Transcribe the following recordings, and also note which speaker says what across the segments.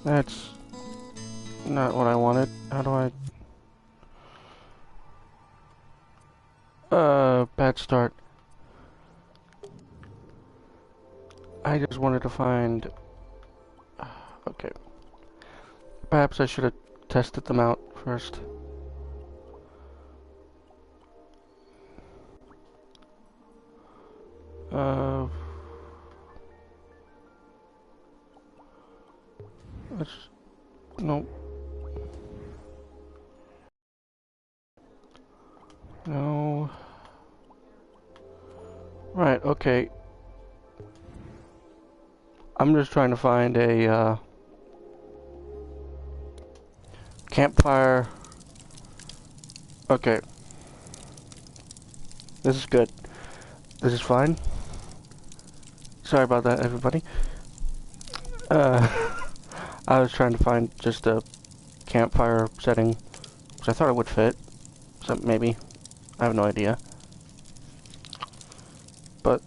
Speaker 1: That's not what I wanted. How do I... bad start. I just wanted to find... Okay. Perhaps I should have tested them out first. Let's... Nope. No. Right, okay. I'm just trying to find a, campfire. Okay. This is good. This is fine. Sorry about that, everybody. I was trying to find just a campfire setting, which I thought it would fit. So maybe. I have no idea. But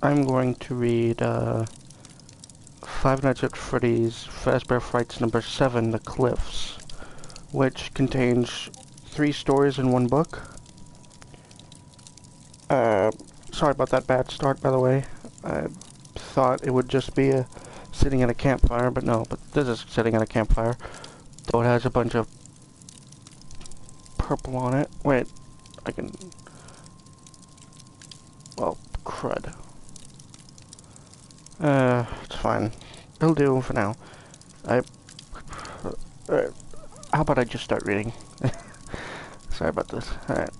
Speaker 1: I'm going to read, Five Nights at Freddy's Fazbear Frights number 7, The Cliffs, which contains 3 stories in one book. Sorry about that bad start, by the way. I thought it would just be sitting at a campfire, but no, but this is sitting at a campfire. Though it has a bunch of purple on it. Wait, I can... Well, crud. It's fine. It'll do for now. How about I just start reading? Sorry about this. Alright.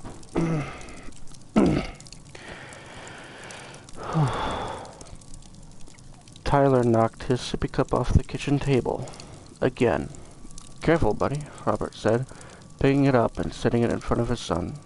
Speaker 1: Tyler knocked his sippy cup off the kitchen table. Again. Careful, buddy, Robert said, picking it up and setting it in front of his son.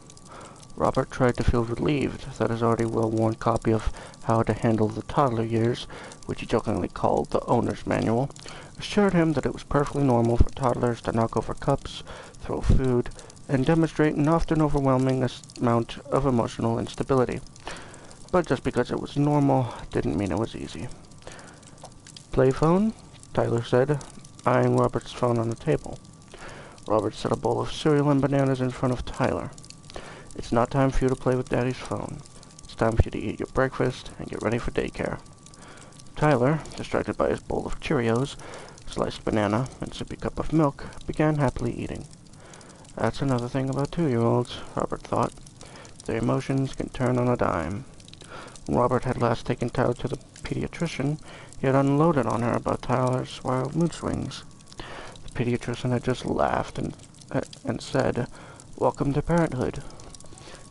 Speaker 1: Robert tried to feel relieved that his already well-worn copy of How to Handle the Toddler Years, which he jokingly called the Owner's Manual, assured him that it was perfectly normal for toddlers to knock over cups, throw food, and demonstrate an often overwhelming amount of emotional instability. But just because it was normal didn't mean it was easy. Play phone? Tyler said, eyeing Robert's phone on the table. Robert set a bowl of cereal and bananas in front of Tyler. It's not time for you to play with Daddy's phone. It's time for you to eat your breakfast and get ready for daycare. Tyler, distracted by his bowl of Cheerios, sliced banana, and sippy cup of milk, began happily eating. That's another thing about 2-year-olds, Robert thought. Their emotions can turn on a dime. When Robert had last taken Tyler to the pediatrician, he had unloaded on her about Tyler's wild mood swings. The pediatrician had just laughed and said, "Welcome to parenthood."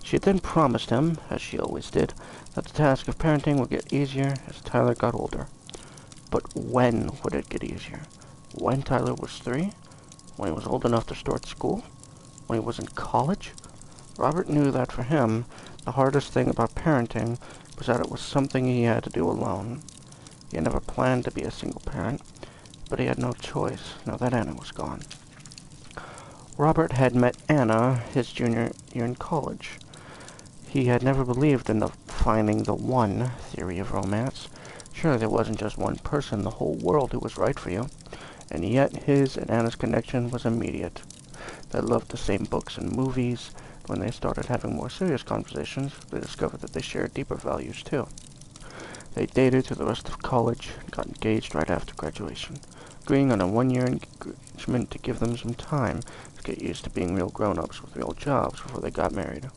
Speaker 1: She had then promised him, as she always did, that the task of parenting would get easier as Tyler got older. But when would it get easier? When Tyler was 3? When he was old enough to start school? When he was in college? Robert knew that for him, the hardest thing about parenting was that it was something he had to do alone. He had never planned to be a single parent, but he had no choice now that Anna was gone. Robert had met Anna his junior year in college. He had never believed in the finding the one theory of romance. Surely there wasn't just one person in the whole world who was right for you. And yet his and Anna's connection was immediate. They loved the same books and movies. When they started having more serious conversations, they discovered that they shared deeper values too. They dated through the rest of college and got engaged right after graduation, agreeing on a 1-year engagement to give them some time to get used to being real grown-ups with real jobs before they got married.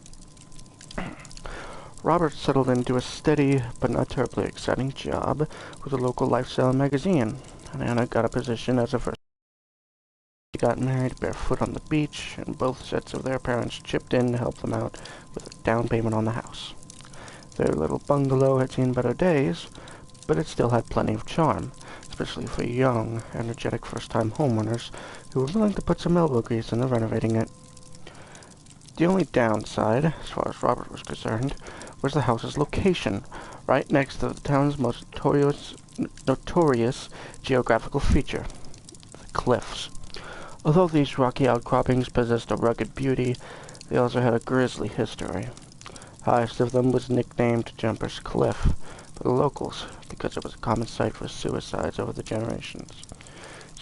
Speaker 1: Robert settled into a steady but not terribly exciting job with a local lifestyle magazine, and Anna got a position as a first. They got married barefoot on the beach, and both sets of their parents chipped in to help them out with a down payment on the house. Their little bungalow had seen better days, but it still had plenty of charm, especially for young, energetic first-time homeowners who were willing to put some elbow grease into renovating it. The only downside, as far as Robert was concerned, was the house's location, right next to the town's most notorious geographical feature, the cliffs. Although these rocky outcroppings possessed a rugged beauty, they also had a grisly history. Highest of them was nicknamed Jumper's Cliff by the locals because it was a common site for suicides over the generations.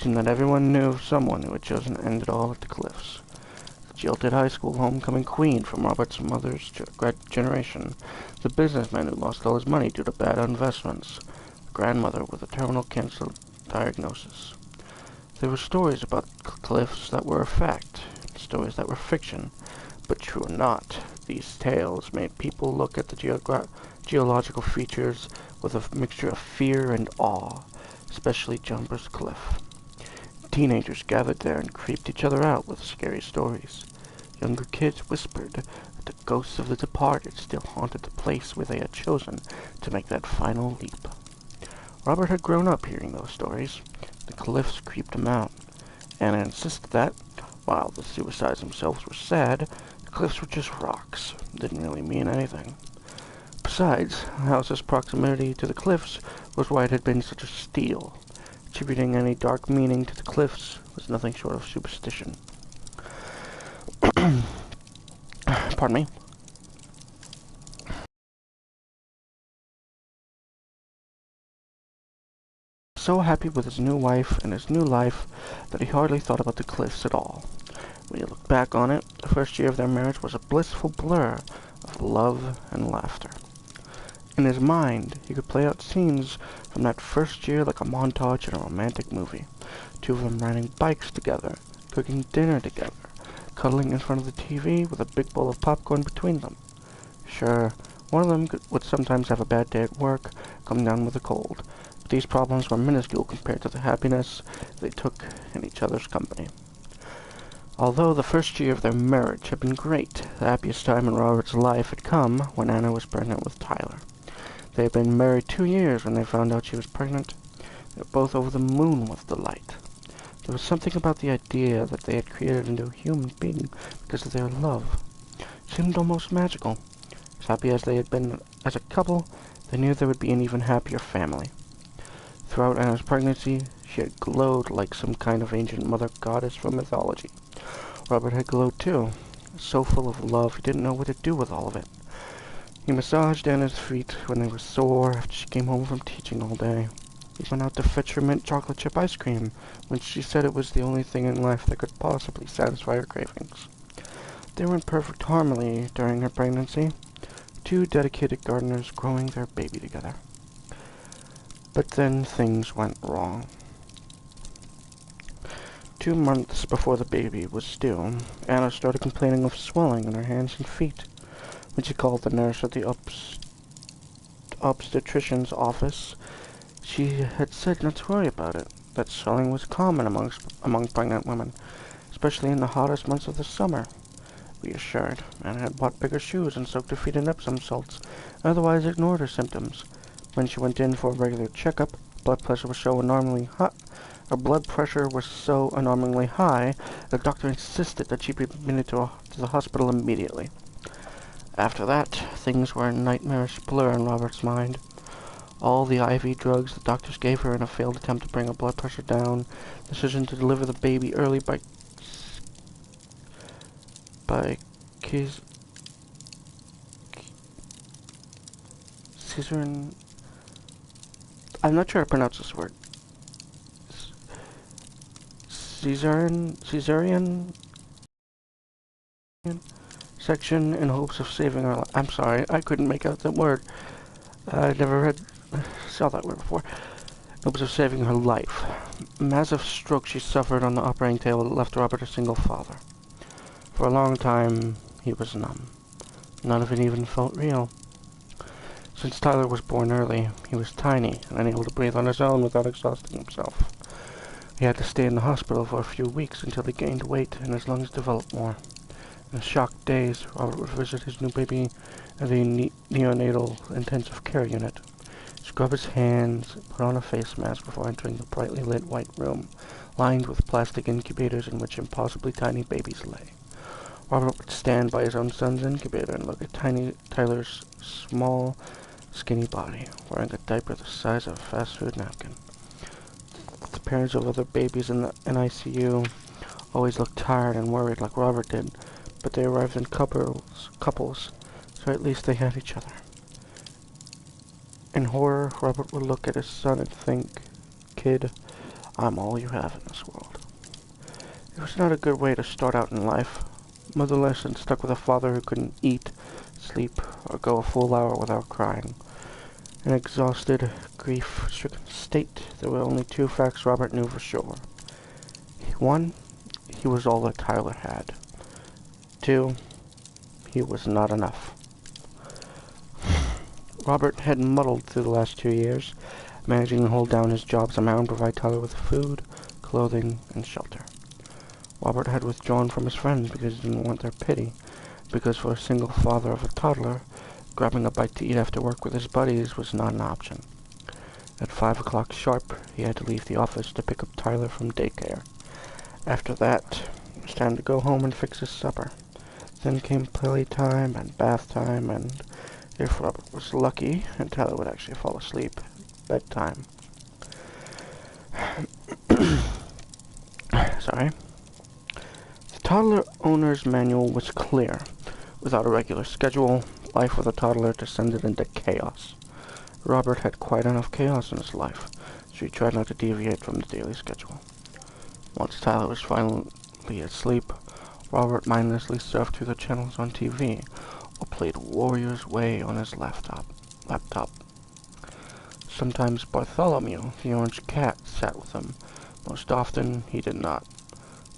Speaker 1: It seemed that everyone knew of someone who had chosen to end it all at the cliffs. The jilted high school homecoming queen from Robert's mother's generation, the businessman who lost all his money due to bad investments, the grandmother with a terminal cancer diagnosis. There were stories about cliffs that were a fact, stories that were fiction, but true or not, these tales made people look at the geological features with a mixture of fear and awe, especially Jumper's Cliff. Teenagers gathered there and creeped each other out with scary stories. Younger kids whispered that the ghosts of the departed still haunted the place where they had chosen to make that final leap. Robert had grown up hearing those stories. The cliffs creeped him out. Anna insisted that, while the suicides themselves were sad, the cliffs were just rocks. Didn't really mean anything. Besides, the house's proximity to the cliffs was why it had been such a steal. Attributing any dark meaning to the cliffs was nothing short of superstition. Pardon me. So happy with his new wife and his new life that he hardly thought about the cliffs at all. When he looked back on it, the first year of their marriage was a blissful blur of love and laughter. In his mind, he could play out scenes from that first year like a montage in a romantic movie. Two of them riding bikes together, cooking dinner together, cuddling in front of the TV with a big bowl of popcorn between them. Sure, one of them would sometimes have a bad day at work, come down with a cold, but these problems were minuscule compared to the happiness they took in each other's company. Although the first year of their marriage had been great, the happiest time in Robert's life had come when Anna was pregnant with Tyler. They had been married 2 years when they found out she was pregnant. They were both over the moon with delight. There was something about the idea that they had created a new human being because of their love. It seemed almost magical. As happy as they had been as a couple, they knew they would be an even happier family. Throughout Anna's pregnancy, she had glowed like some kind of ancient mother goddess from mythology. Robert had glowed too, so full of love he didn't know what to do with all of it. He massaged Anna's feet when they were sore after she came home from teaching all day. He went out to fetch her mint chocolate chip ice cream when she said it was the only thing in life that could possibly satisfy her cravings. They were in perfect harmony during her pregnancy, 2 dedicated gardeners growing their baby together. But then things went wrong. 2 months before the baby was due, Anna started complaining of swelling in her hands and feet. When she called the nurse at the obstetrician's office, she had said not to worry about it, that swelling was common among pregnant women, especially in the hottest months of the summer. Reassured, Anna had bought bigger shoes and soaked her feet in Epsom salts, otherwise ignored her symptoms. When she went in for a regular checkup, blood pressure was so alarmingly high. Her blood pressure was so alarmingly high, the doctor insisted that she be admitted to the hospital immediately. After that, things were a nightmarish blur in Robert's mind. All the IV drugs the doctors gave her in a failed attempt to bring her blood pressure down, decision to deliver the baby early by cesarean. I'm not sure how to pronounce this word. Caesarean section in hopes of saving her life. I'm sorry, I couldn't make out that word. I never saw that word before. In hopes of saving her life. Massive stroke she suffered on the operating table that left Robert a single father. For a long time, he was numb. None of it even felt real. Since Tyler was born early, he was tiny and unable to breathe on his own without exhausting himself. He had to stay in the hospital for a few weeks until he gained weight and his lungs developed more. In the shocked days, Robert would visit his new baby at the neonatal intensive care unit, scrub his hands, put on a face mask before entering the brightly lit white room, lined with plastic incubators in which impossibly tiny babies lay. Robert would stand by his own son's incubator and look at tiny Tyler's small, skinny body, wearing a diaper the size of a fast food napkin. The parents of other babies in the NICU always looked tired and worried like Robert did, but they arrived in couples, so at least they had each other. In horror, Robert would look at his son and think, "Kid, I'm all you have in this world. It was not a good way to start out in life. Motherless and stuck with a father who couldn't eat, sleep, or go a full hour without crying. In an exhausted, grief-stricken state, there were only two facts Robert knew for sure. One, he was all that Tyler had. Two, he was not enough. Robert had muddled through the last 2 years, managing to hold down his job somehow and provide Tyler with food, clothing, and shelter. Robert had withdrawn from his friends because he didn't want their pity, because for a single father of a toddler, grabbing a bite to eat after work with his buddies was not an option. At 5 o'clock sharp, he had to leave the office to pick up Tyler from daycare. After that, it was time to go home and fix his supper. Then came playtime and bath time, and if Robert was lucky, and Tyler would actually fall asleep, bedtime. Sorry. The toddler owner's manual was clear. Without a regular schedule, life with a toddler descended into chaos. Robert had quite enough chaos in his life, so he tried not to deviate from the daily schedule. Once Tyler was finally asleep, Robert mindlessly surfed through the channels on TV, or played Warrior's Way on his laptop. Sometimes Bartholomew, the orange cat, sat with him. Most often, he did not.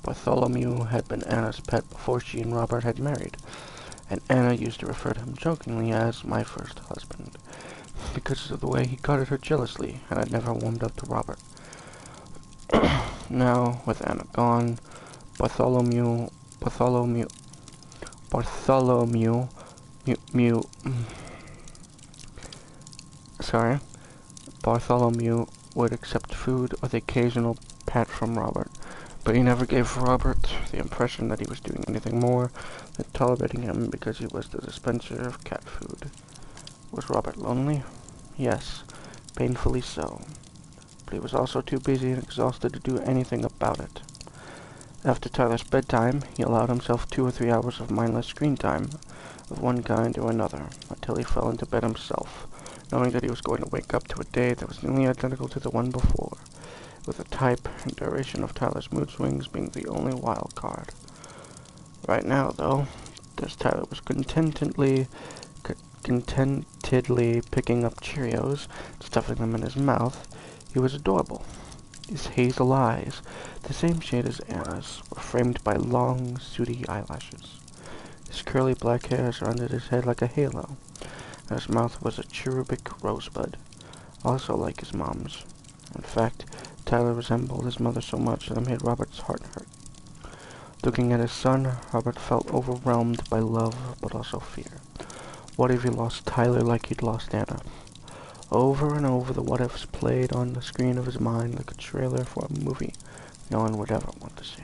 Speaker 1: Bartholomew had been Anna's pet before she and Robert had married, and Anna used to refer to him jokingly as my first husband, because of the way he guarded her jealously and had never warmed up to Robert. Now, with Anna gone, Bartholomew would accept food or the occasional pat from Robert, but he never gave Robert the impression that he was doing anything more than tolerating him because he was the dispenser of cat food. Was Robert lonely? Yes, painfully so. But he was also too busy and exhausted to do anything about it. After Tyler's bedtime, he allowed himself 2 or 3 hours of mindless screen time, of one kind or another, until he fell into bed himself, knowing that he was going to wake up to a day that was nearly identical to the one before, with the type and duration of Tyler's mood swings being the only wild card. Right now, though, as Tyler was contentedly picking up Cheerios, stuffing them in his mouth, he was adorable. His hazel eyes, the same shade as Anna's, were framed by long, sooty eyelashes. His curly black hair surrounded his head like a halo, and his mouth was a cherubic rosebud, also like his mom's. In fact, Tyler resembled his mother so much that it made Robert's heart hurt. Looking at his son, Robert felt overwhelmed by love, but also fear. What if he lost Tyler like he'd lost Anna? Over and over the what-ifs played on the screen of his mind like a trailer for a movie no one would ever want to see.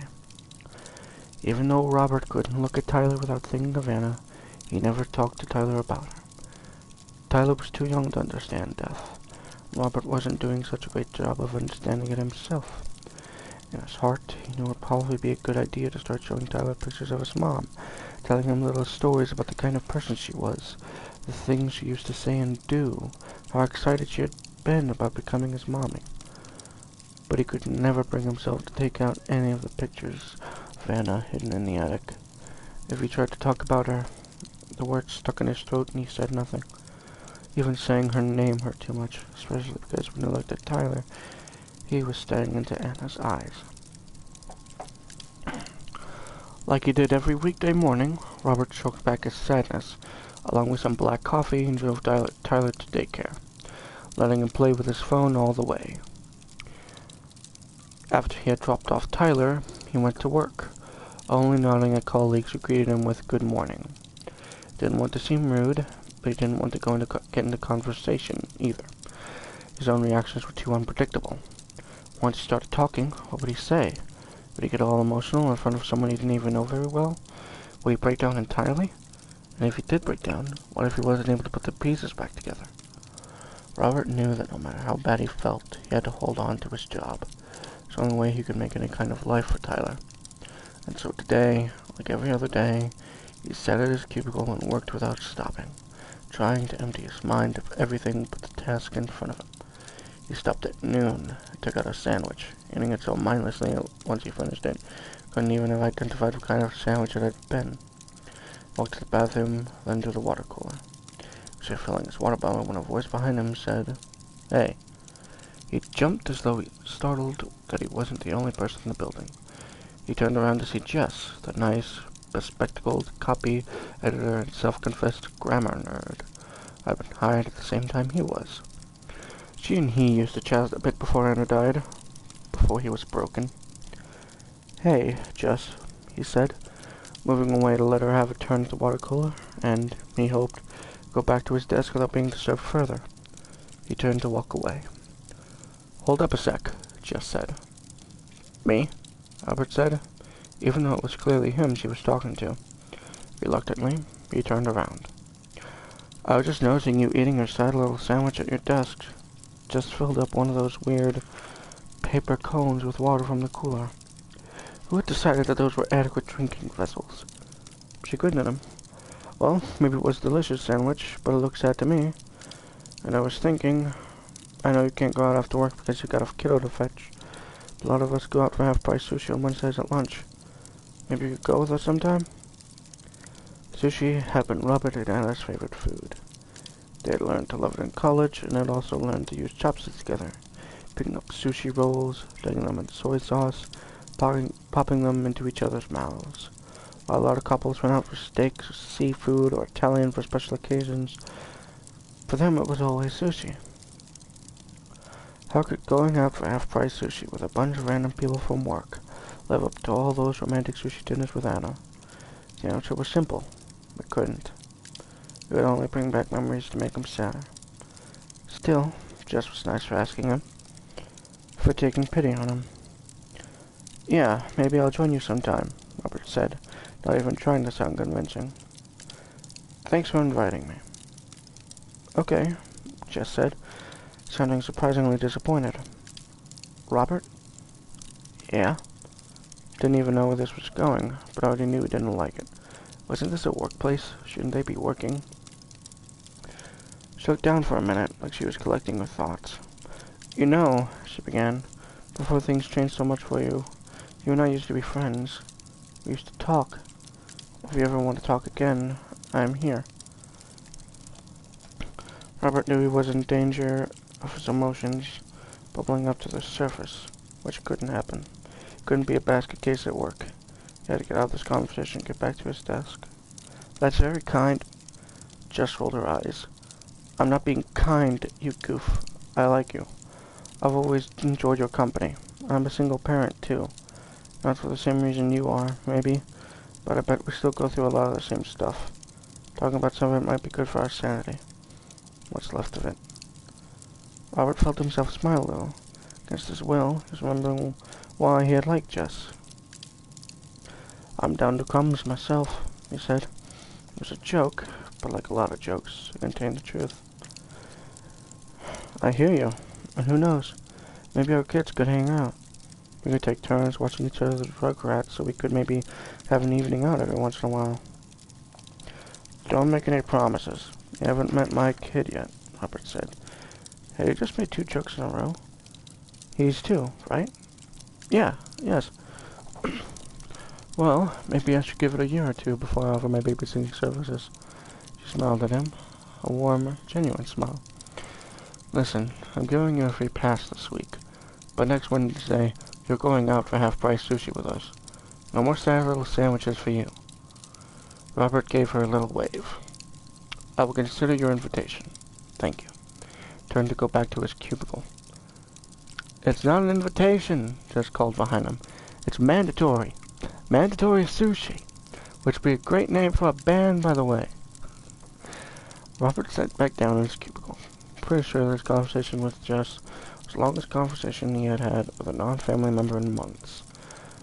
Speaker 1: Even though Robert couldn't look at Tyler without thinking of Anna, he never talked to Tyler about her. Tyler was too young to understand death. Robert wasn't doing such a great job of understanding it himself. In his heart, he knew it would probably be a good idea to start showing Tyler pictures of his mom, telling him little stories about the kind of person she was, the things she used to say and do, how excited she had been about becoming his mommy. But he could never bring himself to take out any of the pictures of Anna hidden in the attic. If he tried to talk about her, the words stuck in his throat and he said nothing. Even saying her name hurt too much, especially because when he looked at Tyler, he was staring into Anna's eyes. Like he did every weekday morning, Robert choked back his sadness, along with some black coffee, and drove Tyler to daycare, letting him play with his phone all the way. After he had dropped off Tyler, he went to work, only nodding at colleagues who greeted him with good morning. Didn't want to seem rude, but he didn't want to get into conversation either. His own reactions were too unpredictable. Once he started talking, what would he say? Would he get all emotional in front of someone he didn't even know very well? Would he break down entirely? And if he did break down, what if he wasn't able to put the pieces back together? Robert knew that no matter how bad he felt, he had to hold on to his job. It's the only way he could make any kind of life for Tyler. And so today, like every other day, he sat at his cubicle and worked without stopping, trying to empty his mind of everything but the task in front of him. He stopped at noon, took out a sandwich, eating it so mindlessly once he finished it, couldn't even have identified what kind of sandwich it had been. Walked to the bathroom, then to the water cooler. He was filling his water bottle when a voice behind him said, "Hey." He jumped as though startled that he wasn't the only person in the building. He turned around to see Jess, the nice, bespectacled copy editor and self-confessed grammar nerd. I'd been hired at the same time he was. She and he used to chat a bit before Anna died, before he was broken. "Hey, Jess," he said, moving away to let her have a turn at the water cooler, and, he hoped, go back to his desk without being disturbed further. He turned to walk away. "Hold up a sec," Jess said. "Me?" Albert said, even though it was clearly him she was talking to. Reluctantly, he turned around. "I was just noticing you eating your sad little sandwich at your desk. Just filled up one of those weird paper cones with water from the cooler. Who had decided that those were adequate drinking vessels?" She grinned at him. "Well, maybe it was a delicious sandwich, but it looks sad to me. And I was thinking, I know you can't go out after work because you got a kiddo to fetch. A lot of us go out for half-price sushi on Wednesdays at lunch. Maybe you could go with us sometime?" Sushi had been Robert and Anna's favorite food. They had learned to love it in college, and had also learned to use chopsticks together, picking up sushi rolls, dipping them in soy sauce, popping them into each other's mouths. While a lot of couples went out for steaks, seafood, or Italian for special occasions, for them it was always sushi. How could going out for half-price sushi with a bunch of random people from work live up to all those romantic sushi dinners with Anna? The answer was simple. It couldn't. It would only bring back memories to make him sadder. Still, Jess was nice for asking him, for taking pity on him. "Yeah, maybe I'll join you sometime," Robert said, not even trying to sound convincing. "Thanks for inviting me." "Okay," Jess said, sounding surprisingly disappointed. "Robert?" "Yeah?" Didn't even know where this was going, but already knew he didn't like it. Wasn't this a workplace? Shouldn't they be working? She looked down for a minute, like she was collecting her thoughts. "You know," she began, "before things changed so much for you, you and I used to be friends. We used to talk. If you ever want to talk again, I'm here." Robert knew he was in danger of his emotions bubbling up to the surface, which couldn't happen. It couldn't be a basket case at work. He had to get out of this conversation and get back to his desk. "That's very kind." Jess rolled her eyes. "I'm not being kind, you goof. I like you. I've always enjoyed your company. I'm a single parent, too. Not for the same reason you are, maybe, but I bet we still go through a lot of the same stuff. Talking about some of it might be good for our sanity. What's left of it." Robert felt himself smile a little. Against his will, he was wondering why he had liked Jess. "I'm down to crumbs myself," he said. It was a joke, but like a lot of jokes, it contained the truth. "I hear you, and who knows, maybe our kids could hang out. We could take turns watching each other's Rugrats, so we could maybe have an evening out every once in a while." "Don't make any promises. You haven't met my kid yet," Robert said. Had he just made 2 jokes in a row? He's 2, right? "Yeah, yes." "Well, maybe I should give it a year or 2 before I offer my babysitting services." She smiled at him, a warm, genuine smile. "Listen, I'm giving you a free pass this week, but next Wednesday, you're going out for half-price sushi with us. No more sad little sandwiches for you." Robert gave her a little wave. "I will consider your invitation. Thank you." Turned to go back to his cubicle. "It's not an invitation," Jess called behind him. "It's mandatory. Mandatory sushi, which would be a great name for a band, by the way." Robert sat back down in his cubicle. Pretty sure this conversation with Jess was the longest conversation he had had with a non-family member in months.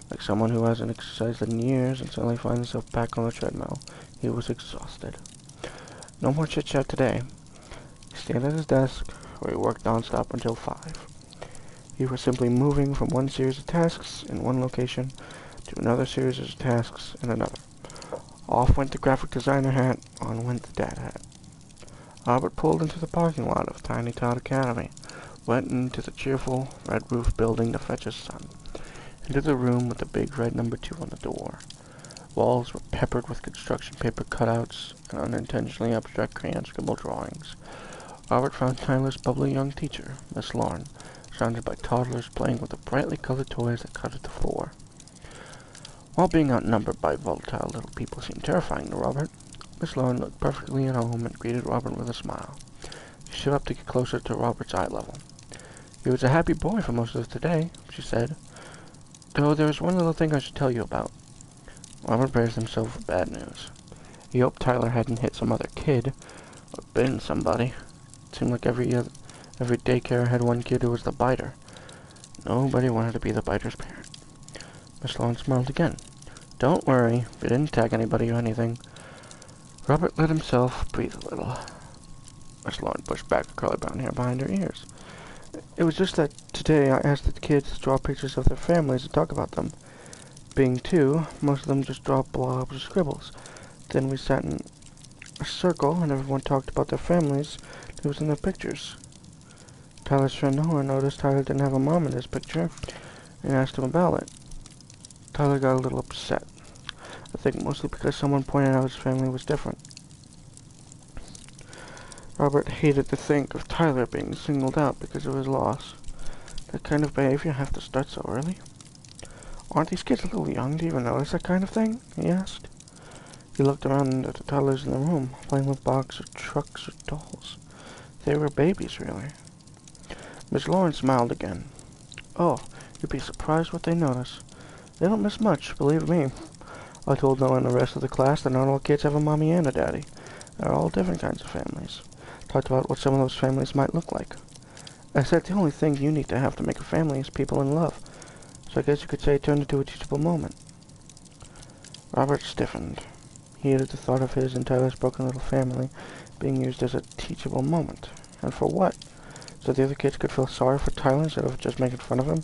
Speaker 1: Like someone who hasn't exercised in years and suddenly finds himself back on the treadmill, he was exhausted. No more chit-chat today. He stayed at his desk, where he worked non-stop until 5. He was simply moving from one series of tasks in one location to another series of tasks in another. Off went the graphic designer hat, on went the dad hat. Robert pulled into the parking lot of Tiny Tot Academy, went into the cheerful, red-roofed building to fetch his son. Into the room with the big red number 2 on the door. Walls were peppered with construction paper cutouts and unintentionally abstract crayon scribble drawings. Robert found Tyler's bubbly young teacher, Miss Lorne, surrounded by toddlers playing with the brightly colored toys that covered the floor. While being outnumbered by volatile little people seemed terrifying to Robert, Miss Lorne looked perfectly at home and greeted Robert with a smile. She stood up to get closer to Robert's eye level. "He was a happy boy for most of the day," she said. "Though there is one little thing I should tell you about." Robert braced himself for bad news. He hoped Tyler hadn't hit some other kid, or bitten somebody. It seemed like every daycare had one kid who was the biter. Nobody wanted to be the biter's parent. Miss Lawrence smiled again. "Don't worry, we didn't tag anybody or anything." Robert let himself breathe a little. Miss Lawrence pushed back the curly brown hair behind her ears. "It was just that today I asked the kids to draw pictures of their families and talk about them. Being 2, most of them just draw blobs or scribbles. Then we sat in a circle and everyone talked about their families that was in their pictures. Tyler's friend Noah noticed Tyler didn't have a mom in his picture and asked him about it. Tyler got a little upset. I think mostly because someone pointed out his family was different." Robert hated to think of Tyler being singled out because of his loss. That kind of behavior have to start so early? "Aren't these kids a little young to even notice that kind of thing?" he asked. He looked around at the toddlers in the room, playing with boxes or trucks or dolls. They were babies, really. Miss Lawrence smiled again. "Oh, you'd be surprised what they notice. They don't miss much, believe me. I told Noah and the rest of the class that not all kids have a mommy and a daddy. There are all different kinds of families. Talked about what some of those families might look like. I said the only thing you need to have to make a family is people in love. So I guess you could say it turned into a teachable moment." Robert stiffened. He hated the thought of his and Tyler's broken little family being used as a teachable moment. And for what? So the other kids could feel sorry for Tyler instead of just making fun of him?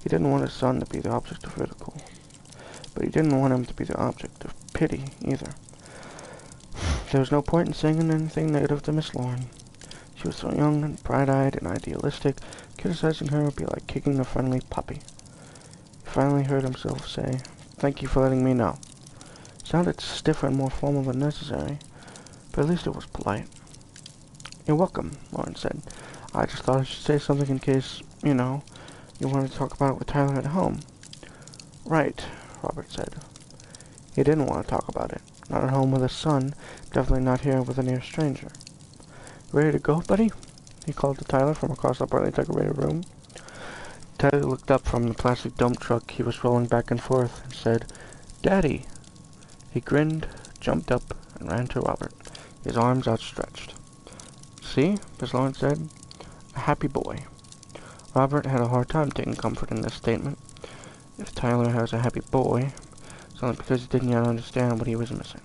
Speaker 1: He didn't want his son to be the object of ridicule. But he didn't want him to be the object of pity, either. There was no point in saying anything negative to Miss Lorne. She was so young and bright-eyed and idealistic, criticizing her would be like kicking a friendly puppy. He finally heard himself say, "Thank you for letting me know." It sounded stiffer and more formal than necessary, but at least it was polite. "You're welcome," Lauren said. "I just thought I should say something in case, you wanted to talk about it with Tyler at home." "Right," Robert said. He didn't want to talk about it. Not at home with his son, definitely not here with a near stranger. "Ready to go, buddy?" he called to Tyler from across the brightly decorated room. Tyler looked up from the plastic dump truck he was rolling back and forth and said, "Daddy." He grinned, jumped up, and ran to Robert, his arms outstretched. "See?" Miss Lawrence said. "A happy boy." Robert had a hard time taking comfort in this statement. If Tyler has a happy boy, it's only because he didn't yet understand what he was missing.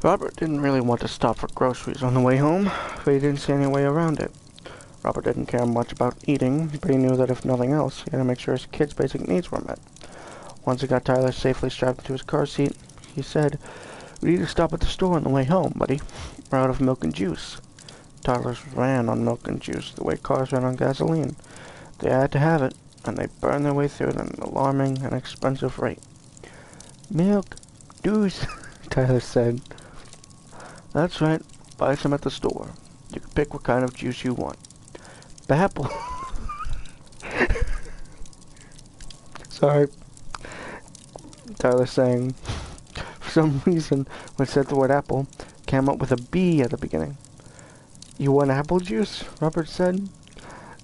Speaker 1: Robert didn't really want to stop for groceries on the way home, but he didn't see any way around it. Robert didn't care much about eating, but he knew that if nothing else, he had to make sure his kids' basic needs were met. Once he got Tyler safely strapped into his car seat, he said, "We need to stop at the store on the way home, buddy. We're out of milk and juice." Toddlers ran on milk and juice the way cars ran on gasoline. They had to have it, and they burned their way through it at an alarming and expensive rate. "Milk, juice," Tyler said. "That's right. Buy some at the store. You can pick what kind of juice you want. Apple." Sorry, Tyler sang. For some reason, when it said the word apple, it came up with a B at the beginning. "You want apple juice?" Robert said.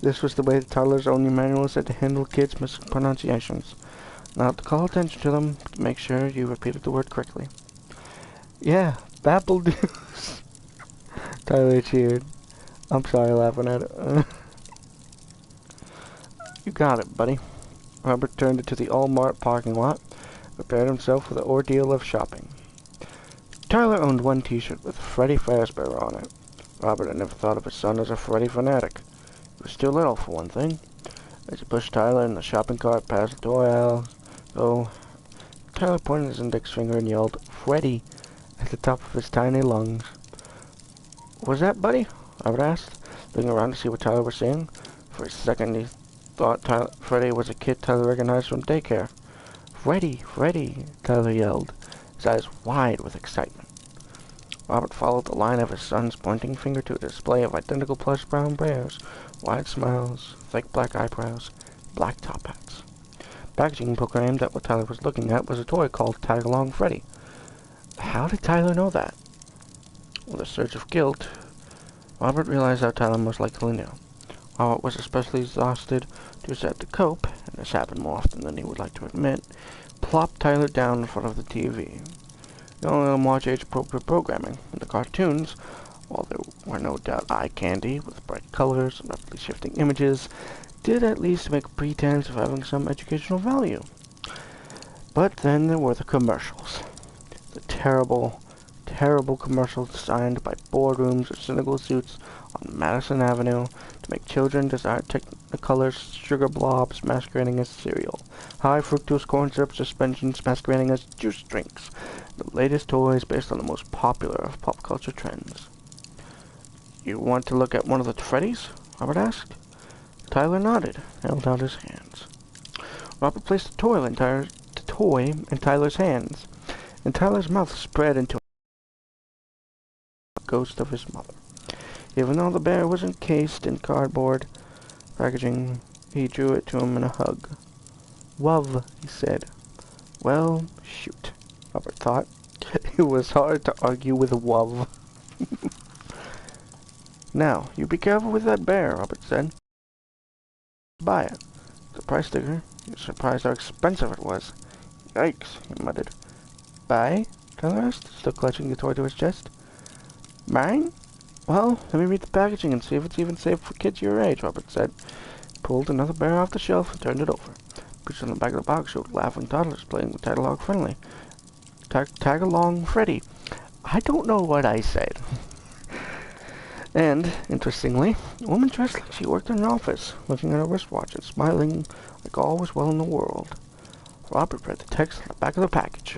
Speaker 1: This was the way the Tyler's only manual said to handle kids' mispronunciations. Not to call attention to them, but to make sure you repeated the word correctly. "Yeah, apple juice." Tyler cheered. I'm sorry laughing at it. "You got it, buddy." Robert turned into the All-Mart parking lot, prepared himself for the ordeal of shopping. Tyler owned one t-shirt with Freddy Fazbear on it. Robert had never thought of his son as a Freddy fanatic. He was too little, for one thing. As he pushed Tyler in the shopping cart past the toy aisle, Tyler pointed his index finger and yelled, "Freddy," at the top of his tiny lungs. Was that, buddy? Robert asked, looking around to see what Tyler was saying. For a second, he thought Freddy was a kid Tyler recognized from daycare. Freddy! Freddy! Tyler yelled, his eyes wide with excitement. Robert followed the line of his son's pointing finger to a display of identical plush brown bears, wide smiles, thick black eyebrows, black top hats. Packaging proclaimed that what Tyler was looking at was a toy called Tag-Along Freddy. How did Tyler know that? With a surge of guilt, Robert realized how Tyler most likely knew. Robert was especially exhausted, too sad to cope, and this happened more often than he would like to admit, plopped Tyler down in front of the TV. He only let him watch age-appropriate programming, and the cartoons, while they were no doubt eye candy with bright colors and rapidly shifting images, did at least make a pretense of having some educational value. But then there were the commercials. The terrible commercials designed by boardrooms or cynical suits on Madison Avenue to make children desire Technicolor sugar blobs masquerading as cereal, high fructose corn syrup suspensions masquerading as juice drinks, the latest toys based on the most popular of pop culture trends. You want to look at one of the Freddys? Robert asked. Tyler nodded, held out his hands. Robert placed the toy in Tyler's hands, and Tyler's mouth spread into a ghost of his mother. Even though the bear was encased in cardboard packaging, he drew it to him in a hug. Wuv, he said. Well, shoot, Robert thought. It was hard to argue with Wuv. Now, you be careful with that bear, Robert said. Buy it. The price sticker. He was surprised how expensive it was. Yikes, he muttered. Buy? Tyler asked, still clutching the toy to his chest. Mine? Well, let me read the packaging and see if it's even safe for kids your age, Robert said. He pulled another bear off the shelf and turned it over. Pictures on the back of the box showed laughing toddlers playing with Tag-Along Friendly. Tag-Along Freddy. I don't know what I said. And, interestingly, a woman dressed like she worked in an office, looking at her wristwatch and smiling like all was well in the world. Robert read the text on the back of the package.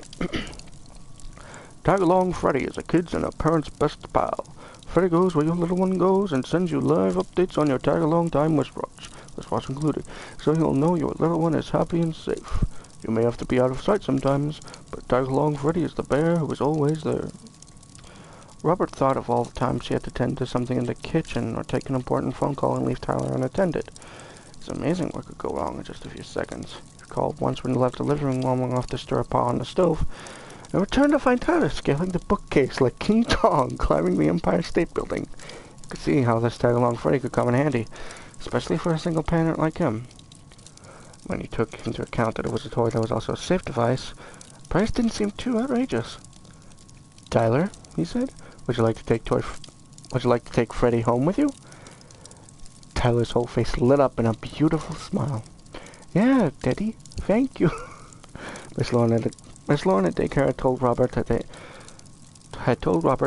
Speaker 1: Tag-Along Freddy is a kid's and a parent's best pal. Freddy goes where your little one goes and sends you live updates on your Tag-Along time wristwatch included, so you'll know your little one is happy and safe. You may have to be out of sight sometimes, but Tag-Along Freddy is the bear who is always there. Robert thought of all the times he had to tend to something in the kitchen or take an important phone call and leave Tyler unattended. It's amazing what could go wrong in just a few seconds. He called once when he left the living room long enough to stir a pot on the stove, and returned to find Tyler scaling the bookcase like King Kong climbing the Empire State Building. You could see how this Tag-Along Freddy could come in handy, especially for a single parent like him. When he took into account that it was a toy that was also a safe device, the price didn't seem too outrageous. Tyler, he said, would you like to take Freddy home with you? Tyler's whole face lit up in a beautiful smile. Yeah, Daddy, thank you. Miss Lauren at daycare had told Robert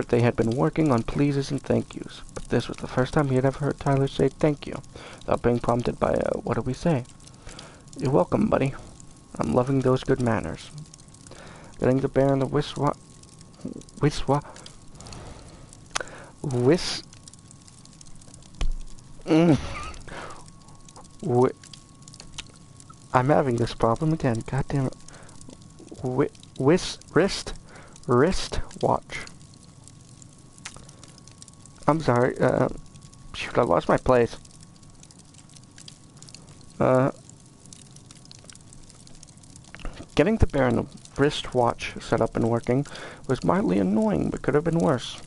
Speaker 1: they had been working on pleases and thank yous, but this was the first time he had ever heard Tyler say thank you, without being prompted by what do we say? You're welcome, buddy. I'm loving those good manners. Getting the bear in the I'm having this problem again. God damn it. Wrist watch. I'm sorry. Shoot, I lost my place. Getting the bear in the wristwatch set up and working was mildly annoying, but could have been worse.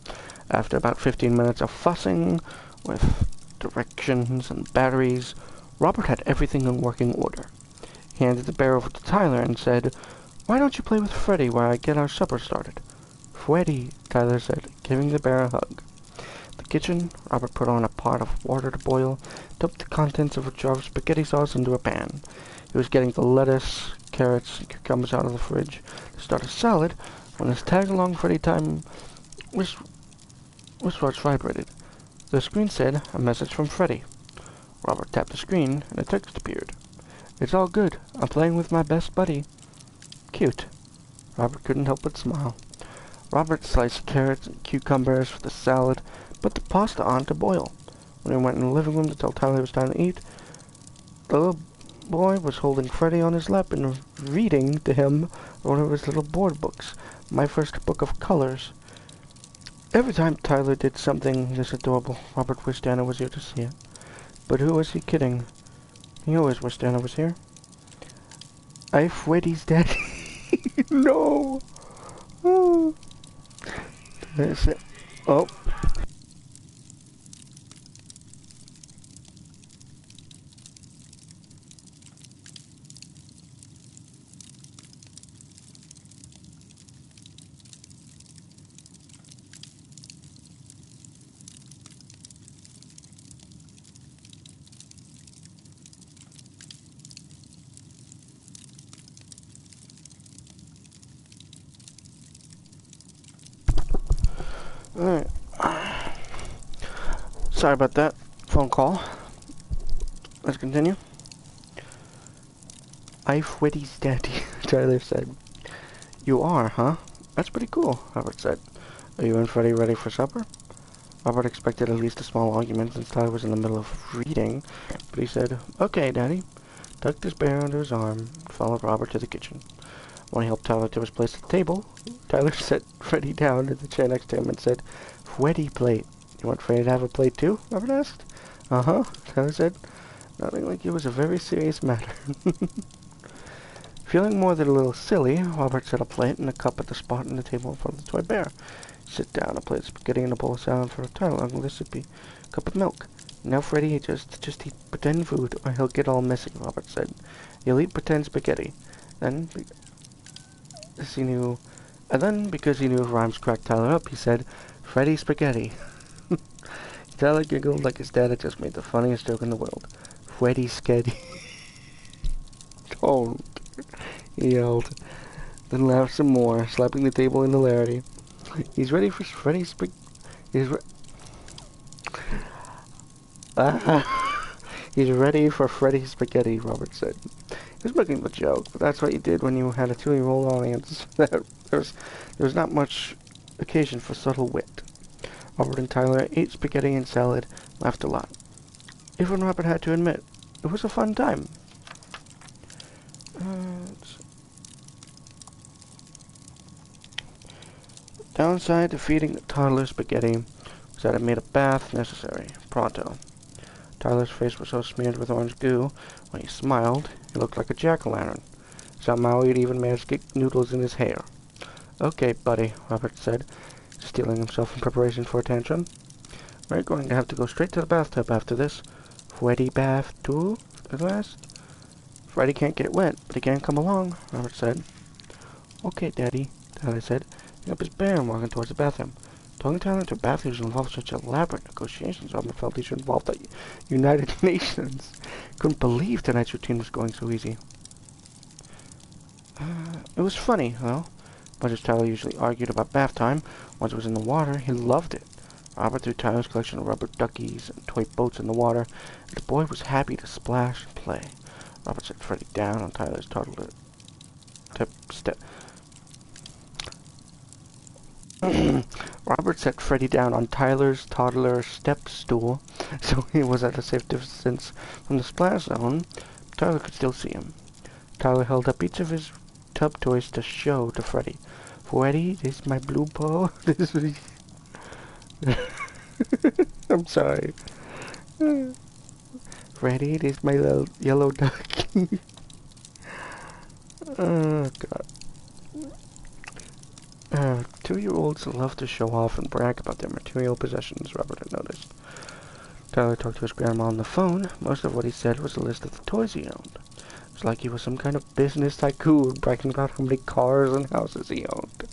Speaker 1: After about 15 minutes of fussing with directions and batteries, Robert had everything in working order. He handed the bear over to Tyler and said, "Why don't you play with Freddy while I get our supper started?" "Freddy," Tyler said, giving the bear a hug. In the kitchen, Robert put on a pot of water to boil, dumped the contents of a jar of spaghetti sauce into a pan. He was getting the lettuce, carrots, and cucumbers out of the fridge to start a salad when his Tag-Along Freddy time wristwatch vibrated. The screen said, "A message from Freddy." Robert tapped the screen, and a text appeared. "It's all good. I'm playing with my best buddy." Cute. Robert couldn't help but smile. Robert sliced carrots and cucumbers for the salad, put the pasta on to boil. When he went in the living room to tell Tyler it was time to eat, the little boy was holding Freddy on his lap and reading to him one of his little board books, My First Book of Colors. Every time Tyler did something this adorable, Robert wished Anna was here to see it. But who was he kidding? He always wished Anna was here. I Freddy's daddy. No! Oh. That's it. Oh. Alright. Sorry about that phone call. Let's continue. I Freddy's daddy, Tyler said. You are, huh? That's pretty cool, Robert said. Are you and Freddy ready for supper? Robert expected at least a small argument since Tyler was in the middle of reading, but he said, Okay, Daddy. Tucked his bear under his arm and followed Robert to the kitchen. When he helped Tyler to his place at the table, Tyler set Freddy down in the chair next to him and said, Freddy plate. You want Freddy to have a plate too? Robert asked. Uh-huh, Tyler said, nodding like it was a very serious matter. Feeling more than a little silly, Robert set a plate and a cup at the spot on the table in front of the toy bear. Sit down, a plate of spaghetti and a bowl of salad for Tyler, and this would be a cup of milk. Now, Freddy, just eat pretend food, or he'll get all messy, Robert said. He'll eat pretend spaghetti. Then, because he knew rhymes cracked Tyler up, he said, Freddy spaghetti. Tyler giggled like his dad had just made the funniest joke in the world. Freddy sketty. Don't, he yelled, then laughed some more, slapping the table in hilarity. He's ready for Freddy spaghetti. He's ready for Freddy spaghetti, Robert said. He was making the joke, but that's what you did when you had a 2-year-old audience. There was not much occasion for subtle wit. Robert and Tyler ate spaghetti and salad, laughed a lot. Even Robert had to admit, it was a fun time. Downside to feeding toddler spaghetti was that it made a bath necessary, pronto. Tyler's face was so smeared with orange goo, when he smiled, he looked like a jack-o'-lantern. Somehow he'd even managed to get noodles in his hair. Okay, buddy, Robert said, steeling himself in preparation for a tantrum. We're going to have to go straight to the bathtub after this. Freddy bath too? At last. Freddy can't get wet, but he can come along, Robert said. Okay, Daddy, Tyler said, picking up his bear and walking towards the bathroom. Talking Tyler into a bath usually involved such elaborate negotiations, Robert felt he should involve the United Nations. Couldn't believe tonight's routine was going so easy. It was funny, though. Much as Tyler usually argued about bath time, once it was in the water, he loved it. Robert threw Tyler's collection of rubber duckies and toy boats in the water, and the boy was happy to splash and play. Robert set Freddy down on Tyler's toddler step. Robert set Freddy down on Tyler's toddler step stool, so he was at a safe distance from the splash zone. Tyler could still see him. Tyler held up each of his tub toys to show to Freddy. Freddy, this is my blue ball. This is... I'm sorry. Freddy, this is my little yellow duck. Oh, God. 2-year-olds love to show off and brag about their material possessions, Robert had noticed. Tyler talked to his grandma on the phone. Most of what he said was a list of the toys he owned. It was like he was some kind of business tycoon bragging about how many cars and houses he owned.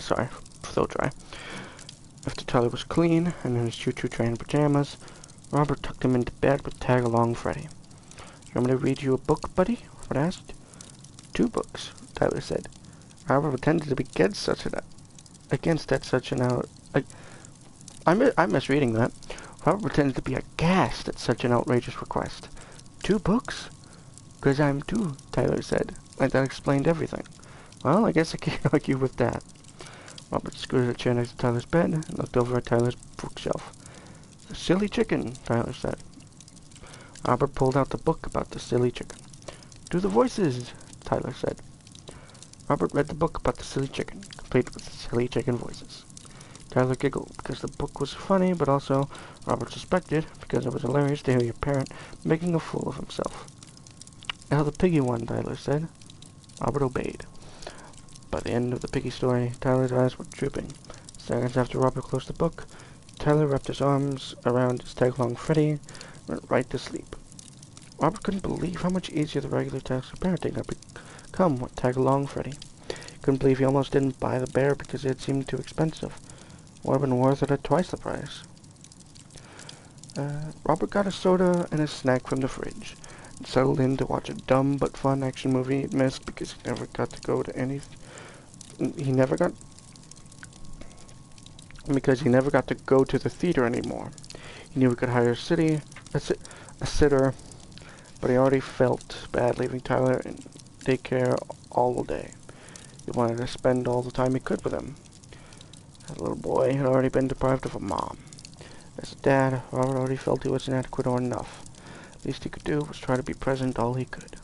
Speaker 1: Sorry, throat dry. After Tyler was clean and in his choo-choo train pajamas, Robert tucked him into bed with tag-along Freddy. You want me to read you a book, buddy? Robert asked. 2 books, Tyler said. Robert pretended to be against such an out. I'm misreading that. Robert pretended to be aghast at such an outrageous request. 2 books? 'Cause I'm 2, Tyler said. And that explained everything. Well, I guess I can't argue with that. Robert scooted a chair next to Tyler's bed and looked over at Tyler's bookshelf. The silly chicken, Tyler said. Robert pulled out the book about the silly chicken. Do the voices, Tyler said. Robert read the book about the silly chicken, complete with silly chicken voices. Tyler giggled because the book was funny, but also Robert suspected because it was hilarious to hear your parent making a fool of himself. Now the piggy one, Tyler said. Robert obeyed. By the end of the piggy story, Tyler's eyes were drooping. Seconds after Robert closed the book, Tyler wrapped his arms around his tag-along Freddy and went right to sleep. Robert couldn't believe how much easier the regular task of parenting had become with tag-along Freddy. Couldn't believe he almost didn't buy the bear because it seemed too expensive. Would have been worth it at twice the price. Robert got a soda and a snack from the fridge and settled in to watch a dumb but fun action movie he'd missed because he never got to go to any... Because he never got to go to the theater anymore. He knew he could hire a sitter, but he already felt bad leaving Tyler in daycare all day. He wanted to spend all the time he could with him. As a little boy, he had already been deprived of a mom. As a dad, Robert already felt he was inadequate or enough. The least he could do was try to be present all he could.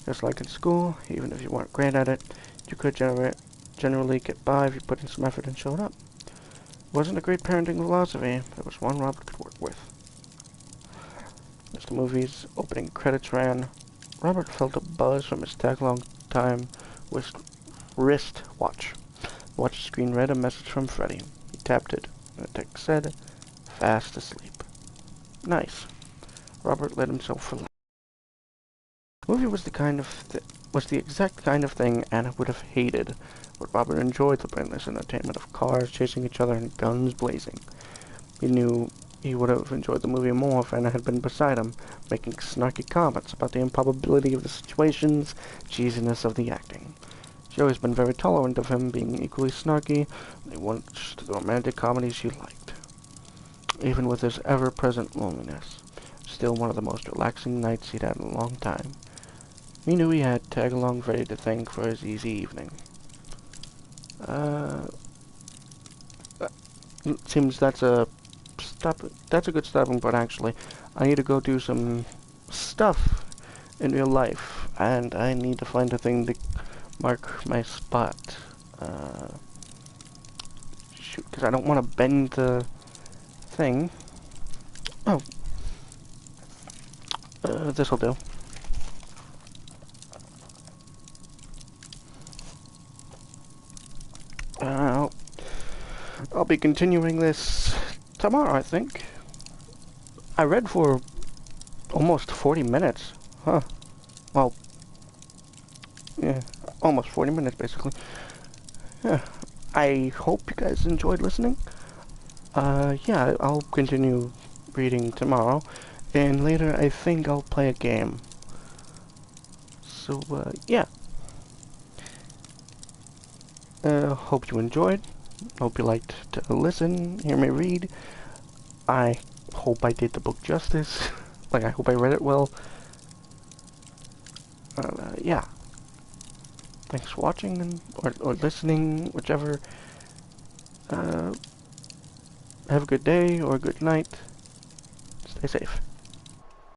Speaker 1: Just like in school, even if you weren't great at it, you could generally get by if you put in some effort and showed up. It wasn't a great parenting philosophy, but it was one Robert could work with. As the movie's opening credits ran, Robert felt a buzz from his tag-along time wrist watch. The watch screen read a message from Freddy. He tapped it, and the text said, "Fast asleep." Nice. Robert let himself relax. The movie was the exact kind of thing Anna would have hated, but Robert enjoyed the brainless entertainment of cars chasing each other and guns blazing. He knew he would have enjoyed the movie more if Anna had been beside him, making snarky comments about the improbability of the situations, cheesiness of the acting. She'd always been very tolerant of him being equally snarky, and he watched the romantic comedies she liked. Even with his ever-present loneliness, still one of the most relaxing nights he'd had in a long time. He knew he had Tag-Along ready to thank for his easy evening. Seems that's a good stopping point, actually. I need to go do some stuff in real life, and I need to find a thing to mark my spot. Shoot, because I don't want to bend the thing. Oh. This'll do. I'll be continuing this tomorrow, I think. I read for almost 40 minutes. Huh. Well, yeah, almost 40 minutes, basically. Yeah. I hope you guys enjoyed listening. Yeah, I'll continue reading tomorrow. And later, I think I'll play a game. So, yeah. Hope you enjoyed. Hope you liked to listen, hear me read. I hope I did the book justice. Like, I hope I read it well. Yeah. Thanks for watching or listening, whichever. Have a good day or a good night. Stay safe.